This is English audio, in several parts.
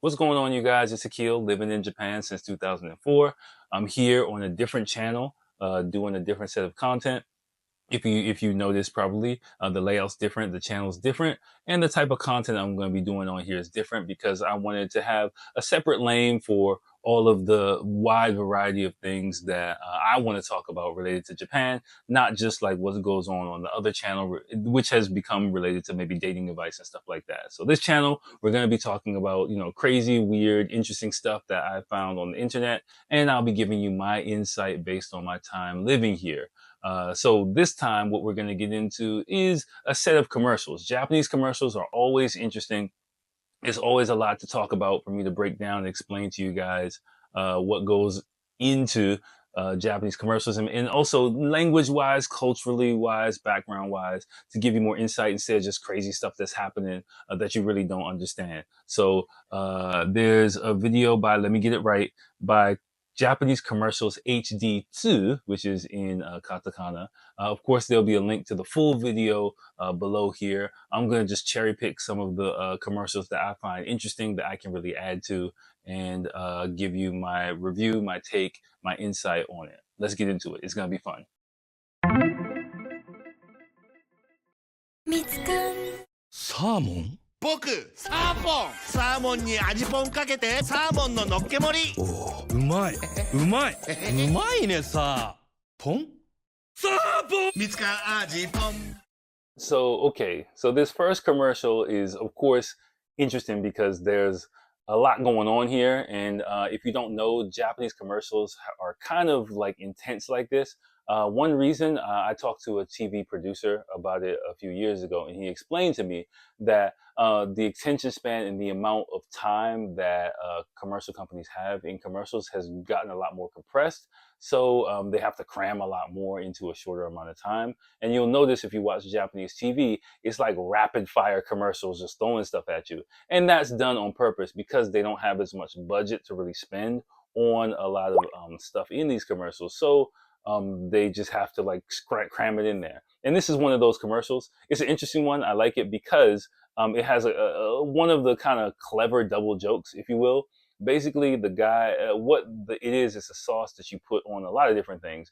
What's going on, you guys? It's Akil, living in Japan since 2004. I'm here on a different channel, doing a different set of content. If you notice, probably the layout's different, the channel's different, and the type of content I'm going to be doing on here is different because I wanted to have a separate lane for all of the wide variety of things that I want to talk about related to Japan, not just like what goes on the other channel, which has become related to maybe dating advice and stuff like that. So this channel, we're going to be talking about, crazy, weird, interesting stuff that I found on the internet, and I'll be giving you my insight based on my time living here. So this time, what we're going to get into is a set of commercials. Japanese commercials are always interesting. There's always a lot to talk about for me to break down and explain to you guys what goes into Japanese commercials, and also language-wise, culturally-wise, background-wise, to give you more insight instead of just crazy stuff that's happening that you really don't understand. So there's a video by, let me get it right, by Japanese Commercials HD2, which is in katakana. Of course, there'll be a link to the full video below here. I'm going to just cherry pick some of the commercials that I find interesting that I can really add to and give you my review, my take, my insight on it. Let's get into it. It's going to be fun. 見つかんサーモン僕サーポンサーモンに味ポンかけてサーモンののっけ盛りおーうまいうまいうまいねさポンサーポン見つかん味ポン So this first commercial is, of course, interesting because there's a lot going on here. And if you don't know, Japanese commercials are kind of like intense like this. One reason I talked to a TV producer about it a few years ago, and he explained to me that the attention span and the amount of time that commercial companies have in commercials has gotten a lot more compressed. So they have to cram a lot more into a shorter amount of time. And you'll notice if you watch Japanese TV, it's like rapid fire commercials just throwing stuff at you. And that's done on purpose because they don't have as much budget to really spend on a lot of stuff in these commercials. So they just have to like cram it in there. And this is one of those commercials. It's an interesting one. I like it because it has one of the kind of clever double jokes, if you will. Basically, the guy, it is, it's a sauce that you put on a lot of different things.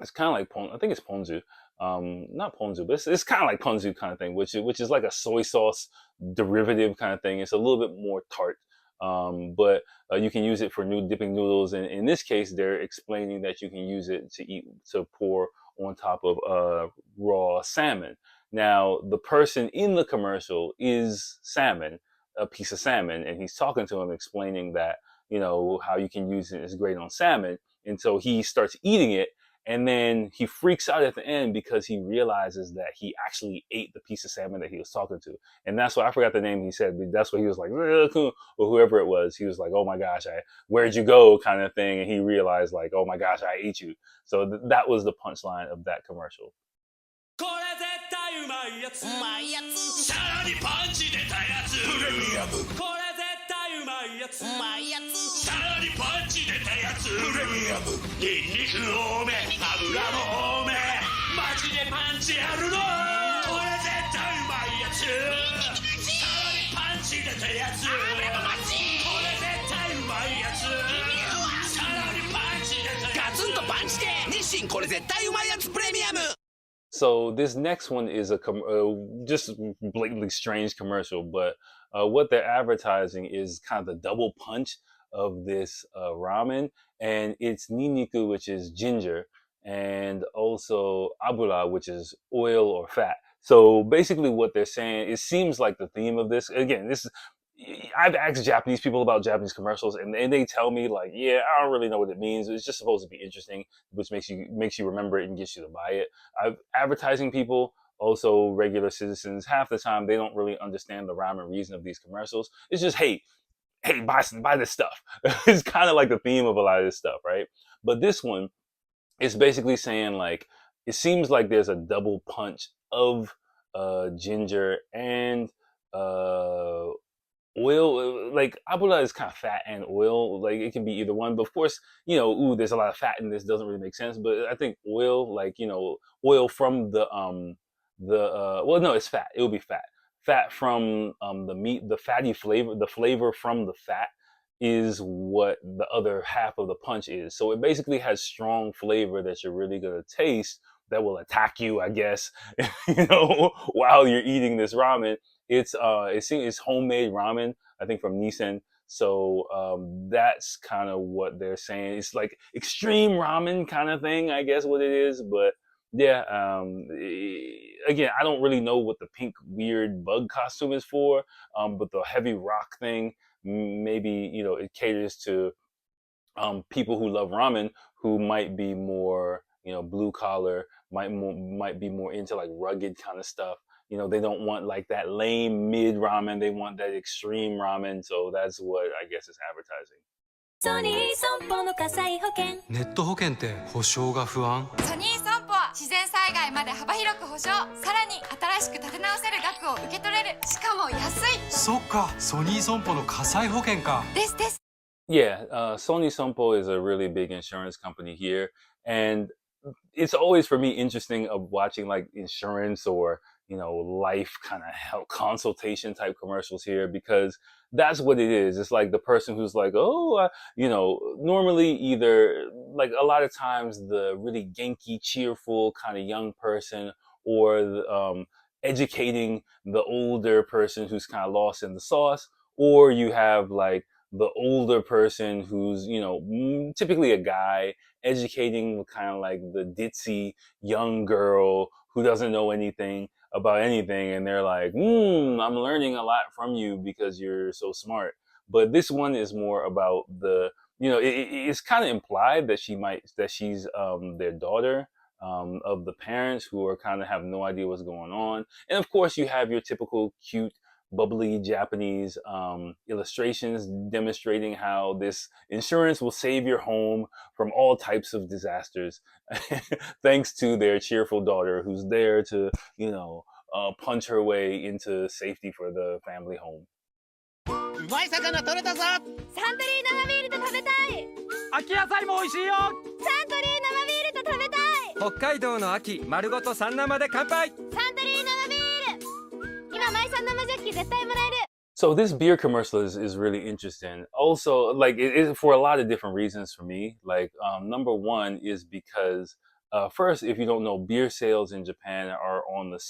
It's kind of like I think it's ponzu. Not ponzu, but it's kind of like ponzu kind of thing, which is like a soy sauce derivative kind of thing. It's a little bit more tart. But you can use it for dipping noodles, and in this case, they're explaining that you can use it to pour on top of raw salmon. Now, the person in the commercial is salmon, a piece of salmon, and he's talking to him, explaining that how you can use it is great on salmon, and so he starts eating it. And then he freaks out at the end because he realizes that he actually ate the piece of salmon that he was talking to. And that's why I forgot the name he said, but that's what he was like, or whoever it was. He was like, oh my gosh, where'd you go kind of thing. And he realized like, oh my gosh, I ate you. So that was the punchline of that commercial. これ絶対うまいやつうまいやつさらにパンチ出たやつプレミアムこれ絶対うまいやつうまいやつさらにパンチ出たやつプレミアムニンニク多め油も多めマジでパンチあるのこれ絶対うまいやつさらにパンチ出たやつこれ絶対うまいやつさらにパンチ出たやつガツンとパンチで日清これ絶対うまいやつプレミアム So this next one is just blatantly strange commercial, but what they're advertising is kind of the double punch of this ramen, and it's niniku, which is ginger, and also abura, which is oil or fat. So basically, what they're saying, it seems like the theme of this. Again, I've asked Japanese people about Japanese commercials, and they tell me like, yeah, I don't really know what it means. It's just supposed to be interesting, which makes you remember it and gets you to buy it. Advertising people, also regular citizens, half the time they don't really understand the rhyme and reason of these commercials. It's just, hey, buy this stuff. It's kind of like the theme of a lot of this stuff, right? But this one is basically saying like, it seems like there's a double punch of ginger and oil. Like abura is kind of fat and oil, like it can be either one, but of course, there's a lot of fat in this, doesn't really make sense. But I think oil, like oil from the well, no, it's fat, it will be fat fat from the meat, the fatty flavor, the flavor from the fat is what the other half of the punch is. So it basically has strong flavor that you're really gonna taste that will attack you, I guess, while you're eating this ramen. It's homemade ramen, I think from Nissan. So that's kind of what they're saying. It's like extreme ramen kind of thing, I guess what it is. But yeah, again, I don't really know what the pink weird bug costume is for. But the heavy rock thing, maybe it caters to people who love ramen, who might be more blue collar, might be more into like rugged kind of stuff. They don't want like that lame mid ramen. They want that extreme ramen. So that's what I guess is advertising. ソニー損保の火災保険ネット保険って保証が不安？ソニー損保は自然災害まで幅広く保証、さらに新しく立て直せる額を受け取れる、しかも安い。そっか、ソニー損保の火災保険か。ですです。Yeah, Sony Sompo is a really big insurance company here, and it's always for me interesting of watching like insurance or life kind of help consultation type commercials here, because that's what it is. It's like the person who's like, normally either like a lot of times the really genki, cheerful kind of young person, or educating the older person who's kind of lost in the sauce, or you have like the older person who's typically a guy educating kind of like the ditzy young girl who doesn't know anything about anything, and they're like, I'm learning a lot from you because you're so smart. But this one is more about it's kind of implied that she's their daughter, of the parents who are kind of have no idea what's going on. And of course you have your typical cute bubbly Japanese illustrations demonstrating how this insurance will save your home from all types of disasters, thanks to their cheerful daughter who's there to, punch her way into safety for the family home. うまい魚取れたぞ。サントリー生ビールと食べたい。秋野菜も美味しいよ。サントリー生ビールと食べたい。北海道の秋丸ごと3生で乾杯。サントリー生ビール。今マイさん生ジョッキ絶対もらえる。So this beer commercial is really interesting. Also, like it for a lot of different reasons for me. Like number one is because first, if you don't know, beer sales in Japan are on the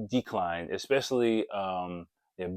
decline, especially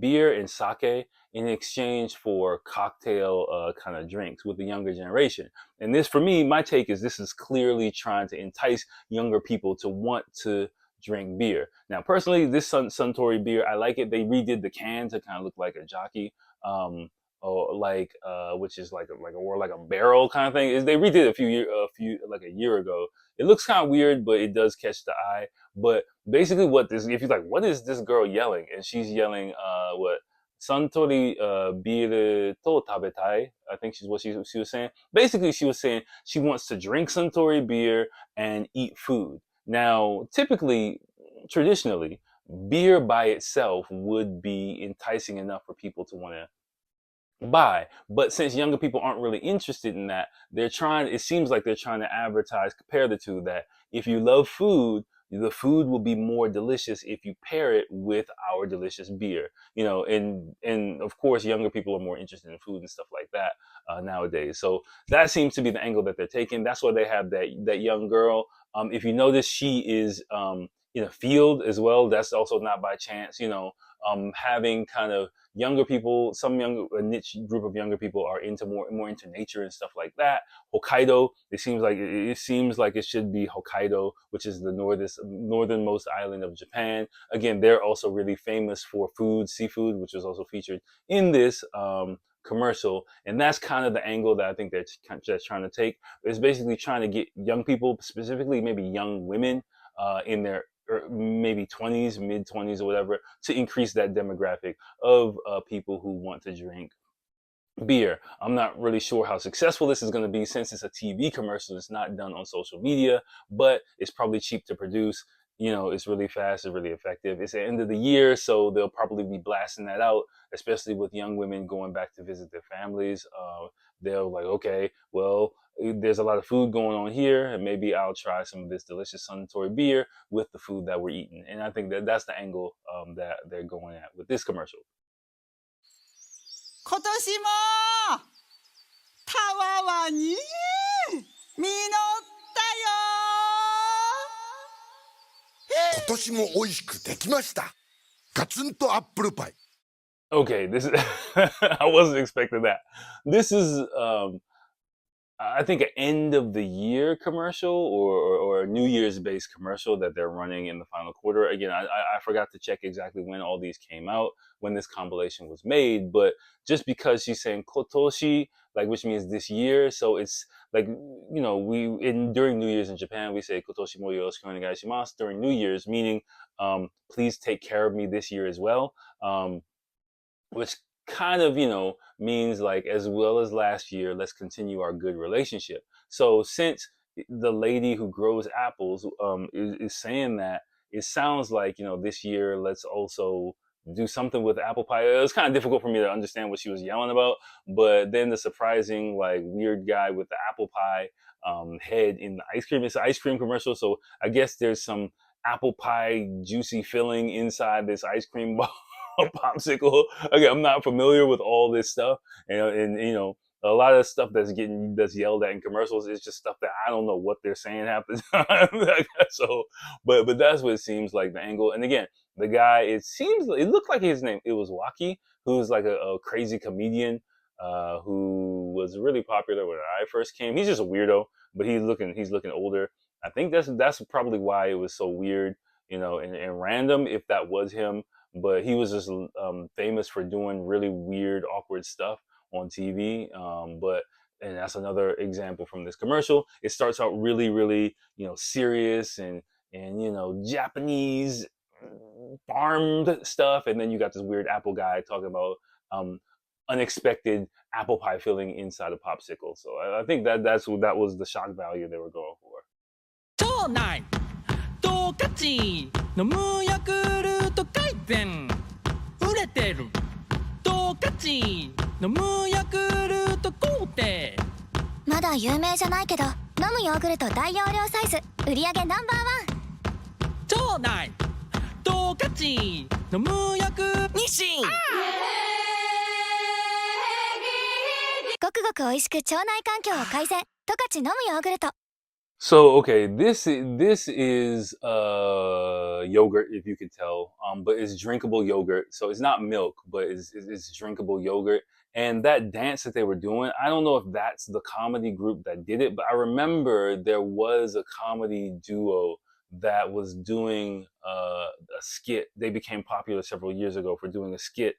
beer and sake in exchange for cocktail kind of drinks with the younger generation. And this, for me, my take is this is clearly trying to entice younger people to want to drink beer. Now, personally, this Suntory beer, I like it. They redid the can to kind of look like a jockey, or like which is like a barrel kind of thing. They redid a year ago. It looks kind of weird, but it does catch the eye. But basically, if you're like, what is this girl yelling? And she's yelling, what? Suntory beer to tabetai. I think she's what she was saying. Basically, she was saying she wants to drink Suntory beer and eat food. Now, traditionally, beer by itself would be enticing enough for people to want to buy. But since younger people aren't really interested in that, it seems like they're trying to compare the two, that if you love food, the food will be more delicious if you pair it with our delicious beer. And of course, younger people are more interested in food and stuff like that nowadays. So that seems to be the angle that they're taking. That's why they have that young girl. If you notice, she is in a field as well. That's also not by chance. Having kind of younger people, a niche group of younger people are into more into nature and stuff like that. Hokkaido, it seems like it should be Hokkaido, which is the northernmost island of Japan. Again, they're also really famous for seafood, which was also featured in this commercial. And that's kind of the angle that I think they're trying to take. It's basically trying to get young people, specifically maybe young women, in their maybe 20s, mid 20s or whatever, to increase that demographic of people who want to drink beer. I'm not really sure how successful this is going to be since it's a TV commercial. It's not done on social media, but it's probably cheap to produce. it's really fast, it's really effective. It's the end of the year, so they'll probably be blasting that out, especially with young women going back to visit their families. They're like, okay, well, there's a lot of food going on here, and maybe I'll try some of this delicious Suntory beer with the food that we're eating. And I think that that's the angle that they're going at with this commercial. 今年もたわわに実ったよ。今年も美味しくできました。ガツンとアップルパイ。 Okay, this is I wasn't expecting that. This is I think an end of the year commercial or a New Year's based commercial that they're running in the final quarter. Again, I forgot to check exactly when all these came out, when this compilation was made, but just because she's saying kotoshi, like, which means this year, so it's like, during New Year's in Japan, we say kotoshi mo yoroshiku onegai shimasu during New Year's, meaning please take care of me this year as well. Which kind of, means like, as well as last year, let's continue our good relationship. So since the lady who grows apples is saying that, it sounds like, this year, let's also do something with apple pie. It was kind of difficult for me to understand what she was yelling about, but then the surprising, like, weird guy with the apple pie head in the ice cream. It's an ice cream commercial, so I guess there's some apple pie juicy filling inside this ice cream ball. A popsicle. Okay, I'm not familiar with all this stuff, and a lot of stuff that's yelled at in commercials is just stuff that I don't know what they're saying half the time. So, but that's what it seems like, the angle. And again, the guy, it looked like his name, it was Waki, who's like a crazy comedian who was really popular when I first came. He's just a weirdo, but he's looking older. I think that's probably why it was so weird, and random, if that was him. But he was just famous for doing really weird, awkward stuff on TV. And that's another example from this commercial. It starts out really, really, serious and Japanese farmed stuff, and then you got this weird Apple guy talking about unexpected apple pie filling inside a popsicle. So I think that was the shock value they were going for. 町内トカチ飲むヤクルト改善売れてるトカチ飲むヤクルト皇帝まだ有名じゃないけど飲むヨーグルト大容量サイズ売り上げナンバーワン町内トカチ飲むヤク日清ごくごく美味しく腸内環境を改善十勝飲むヨーグルト So okay, this is yogurt, if you could tell, but it's drinkable yogurt. So it's not milk, but it's drinkable yogurt. And that dance that they were doing, I don't know if that's the comedy group that did it, but I remember there was a comedy duo that was doing a skit. They became popular several years ago for doing a skit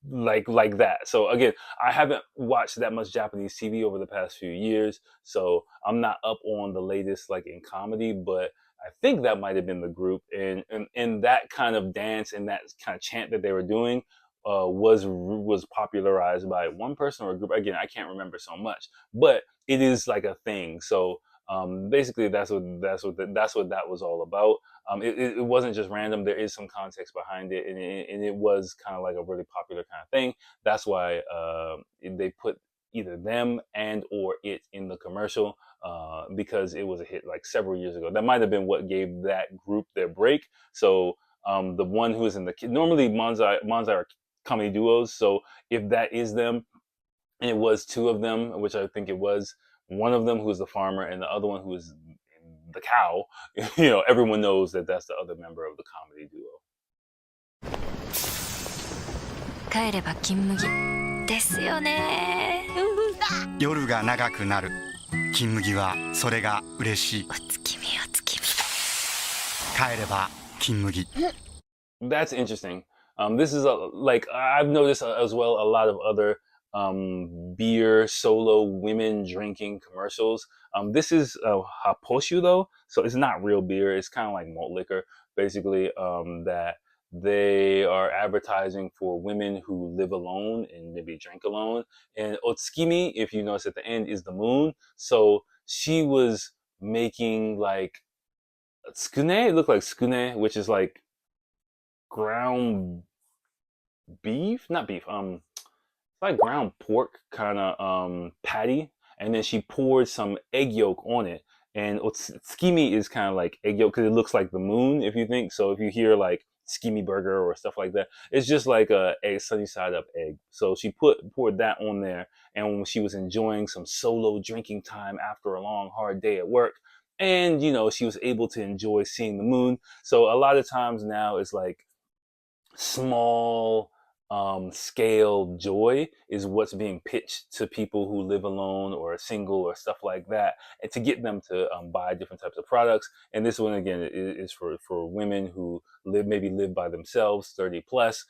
like that. So again, I haven't watched that much Japanese TV over the past few years, so I'm not up on the latest like in comedy, but I think that might have been the group, and that kind of dance and that kind of chant that they were doing was popularized by one person or a group. Again, I can't remember so much, but it is like a thing. So basically that's what that was all about. It wasn't just random. There is some context behind it, and it was kind of like a really popular kind of thing. That's why they put either them and or it in the commercial, because it was a hit like several years ago. That might have been what gave that group their break. So the one who is in the normally manzai are comedy duos. So if that is them, and it was two of them, which I think it was, one of them who's the farmer and the other one who is the cow, everyone knows that that's the other member of the comedy duo. 帰れば金麦ですよね夜が長くなる金麦はそれが嬉しいお月見お月帰れば金麦 That's interesting. This is like I've noticed as well a lot of other beer solo women drinking commercials. This is haposhu though, so it's not real beer. It's kind of like malt liquor, basically. That they are advertising for women who live alone and maybe drink alone. And otsukimi, if you notice at the end, is the moon. So she was making like tsukune. It looked like tsukune, which is like ground beef, not beef. Like ground pork kind of patty, and then she poured some egg yolk on it. And tsukimi is kind of like egg yolk because it looks like the moon. If you think so, if you hear like tsukimi burger or stuff like that, it's just like a sunny side up egg. So she poured that on there, and when she was enjoying some solo drinking time after a long hard day at work, and she was able to enjoy seeing the moon. So a lot of times now it's like small scale joy is what's being pitched to people who live alone or are single or stuff like that, and to get them to buy different types of products. And this one again is for women who live by themselves, 30 plus,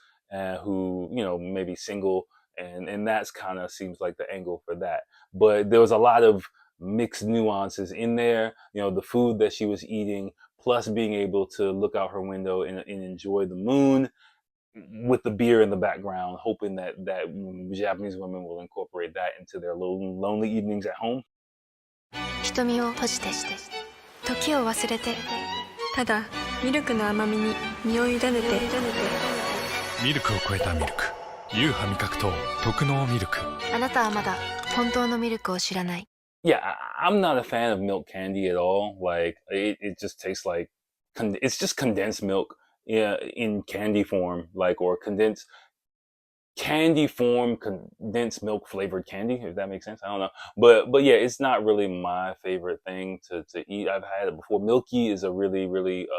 who maybe single, and that's kind of seems like the angle for that. But there was a lot of mixed nuances in there. The food that she was eating, plus being able to look out her window and enjoy the moon with the beer in the background, hoping that Japanese women will incorporate that into their lonely evenings at home. 瞳を閉じて時を忘れてただミルクの甘みに身を委ねてミルクを超えたミルク優派味覚糖特濃ミルクあなたはまだ本当のミルクを知らない Yeah, I'm not a fan of milk candy at all. Like it just tastes like it's just condensed milk. Yeah, in candy form, like, or condensed candy form, condensed milk flavored candy, if that makes sense. I don't know. But yeah, it's not really my favorite thing to eat. I've had it before. Milky is a really, really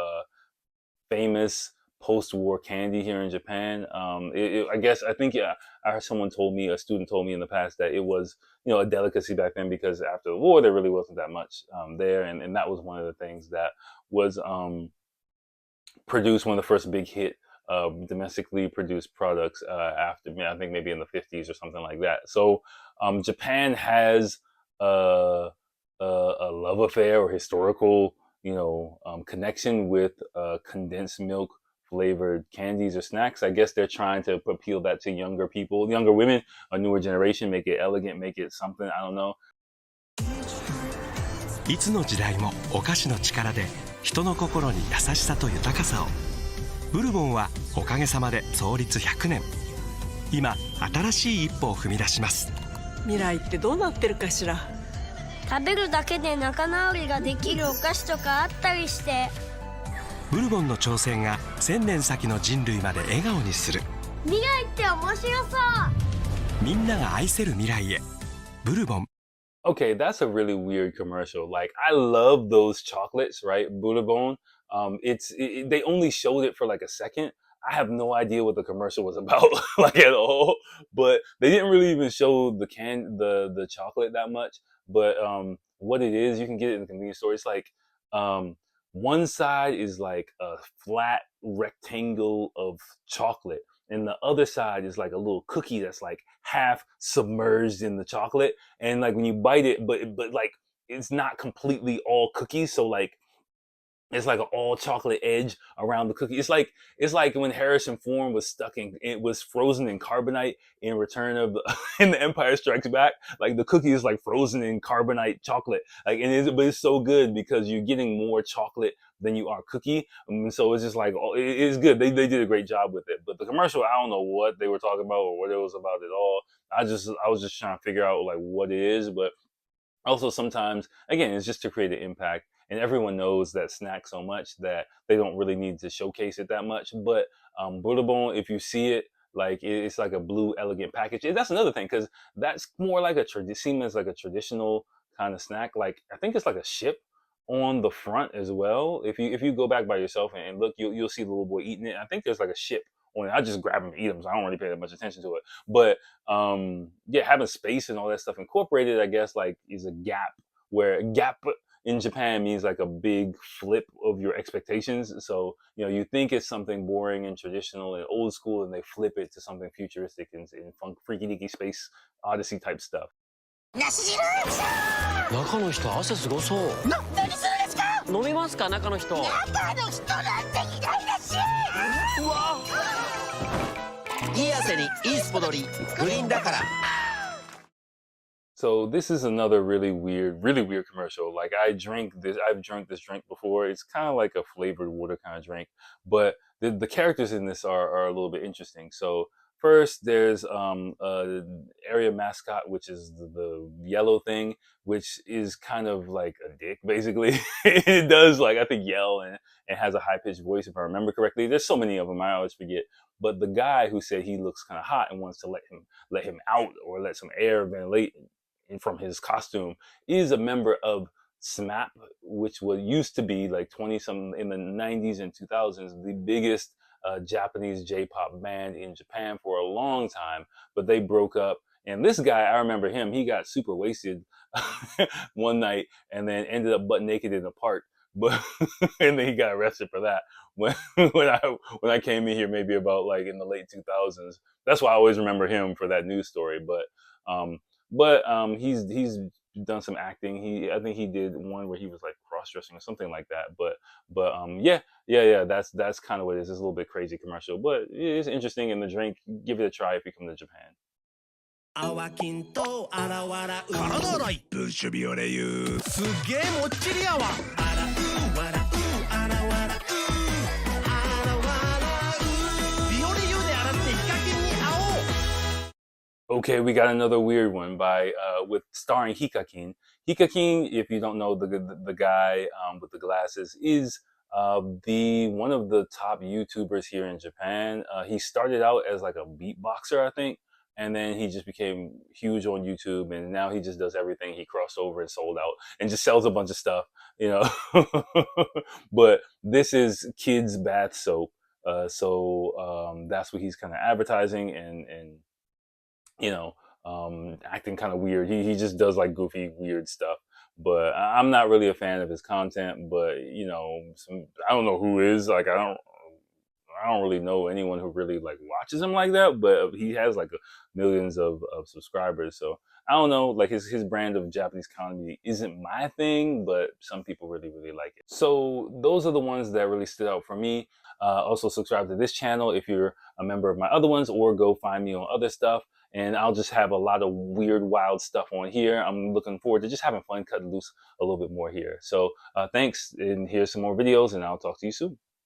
famous post-war candy here in Japan. I think I heard a student told me in the past that it was, a delicacy back then because after the war there really wasn't that much there, and that was one of the things that was produced one of the first big hit domestically produced products after, I think maybe in the 50s or something like that. So Japan has a love affair or historical connection with condensed milk flavored candies or snacks. I guess they're trying to appeal that to younger people, younger women, a newer generation, make it elegant, make it something, I don't know. いつの時代もお菓子の力で人の心に優しさと豊かさを。ブルボンはおかげさまで創立100年。今新しい一歩を踏み出します。未来ってどうなってるかしら。食べるだけで仲直りができるお菓子とかあったりして。ブルボンの挑戦が1000年先の人類まで笑顔にする。未来って面白そう。みんなが愛せる未来へ。ブルボン。Okay, that's a really weird commercial. Like, I love those chocolates, right? Butterbone. They only showed it for like a second. I have no idea what the commercial was about, like at all. But they didn't really even show the chocolate that much. But what it is, you can get it in the convenience store. It's like one side is like a flat rectangle of chocolate, and the other side is like a little cookie that's like half submerged in the chocolate. And like when you bite it, but like it's not completely all cookies, so like it's like an all chocolate edge around the cookie. It's like when Harrison Ford was it was frozen in carbonite in in The Empire Strikes Back. Like the cookie is like frozen in carbonite chocolate. Like but it's so good because you're getting more chocolate than you are cookie. So it's just like it's good. They did a great job with it. But the commercial, I don't know what they were talking about or what it was about at all. I was just trying to figure out like what it is, but also sometimes again it's just to create an impact. And everyone knows that snack so much that they don't really need to showcase it that much. But Butterbone, if you see it, like it's like a blue elegant package. That's another thing because that's more like seems like a traditional kind of snack. Like I think it's like a ship on the front as well. If you go back by yourself and look, you'll see the little boy eating it. I think there's like a ship on it. I just grab them and eat them, so I don't really pay that much attention to it. But yeah, having space and all that stuff incorporated, I guess, like is a gap where gap in Japan means like a big flip of your expectations. So, you think it's something boring and traditional and old school, and they flip it to something futuristic and freaky deaky space odyssey type stuff. 中の人汗すごそう。何するんですか。飲みますか中の人。中の人なんていないらしい。うわ。いい汗にいいスポドリ、グリーンだから。So this is another really weird commercial. Like I've drank this drink before. It's kind of like a flavored water kind of drink, but the characters in this are a little bit interesting. So first, there's a area mascot, which is the yellow thing, which is kind of like a dick, basically. It does like I think yell and has a high pitched voice if I remember correctly. There's so many of them, I always forget. But the guy who said he looks kind of hot and wants to let him out or let some air ventilate from his costume is a member of SMAP, which was used to be like 20 something in the 90s and 2000s, the biggest Japanese J-pop band in Japan for a long time, but they broke up. And this guy, I remember him, he got super wasted one night and then ended up butt naked in a park. But and then he got arrested for that when when I came in here maybe about like in the late 2000s. That's why I always remember him for that news story. Um, he's done some acting. I think he did one where he was like cross dressing or something like that. Yeah. That's kind of what it is. It's a little bit crazy commercial, but it's interesting. In the drink, give it a try if you come to Japan. アワキンとあらわらう体洗いブッシュビオレユーすげえもっちりやわ洗う笑うあらわらうあらわらうビオレユーで洗ってヒカキンに会おう Okay, we got another weird one by with starring Hikakin. Hikakin, if you don't know the guy with the glasses, is the one of the top YouTubers here in Japan. He started out as like a beatboxer, I think, and then he just became huge on YouTube, and now he just does everything. He crossed over and sold out, and just sells a bunch of stuff, you know. But this is kids bath soap, so that's what he's kind of advertising and you know, acting kind of weird. He just does like goofy, weird stuff. But I'm not really a fan of his content. But you know, I don't know who is like I don't really know anyone who really like watches him like that. But he has like millions of subscribers. So I don't know. Like his brand of Japanese comedy isn't my thing, but some people really like it. So those are the ones that really stood out for me. Also subscribe to this channel if you're a member of my other ones, or go find me on other stuff. And I'll just have a lot of weird, wild stuff on here. I'm looking forward to just having fun, cutting loose a little bit more here. So thanks, and here's some more videos, and I'll talk to you soon.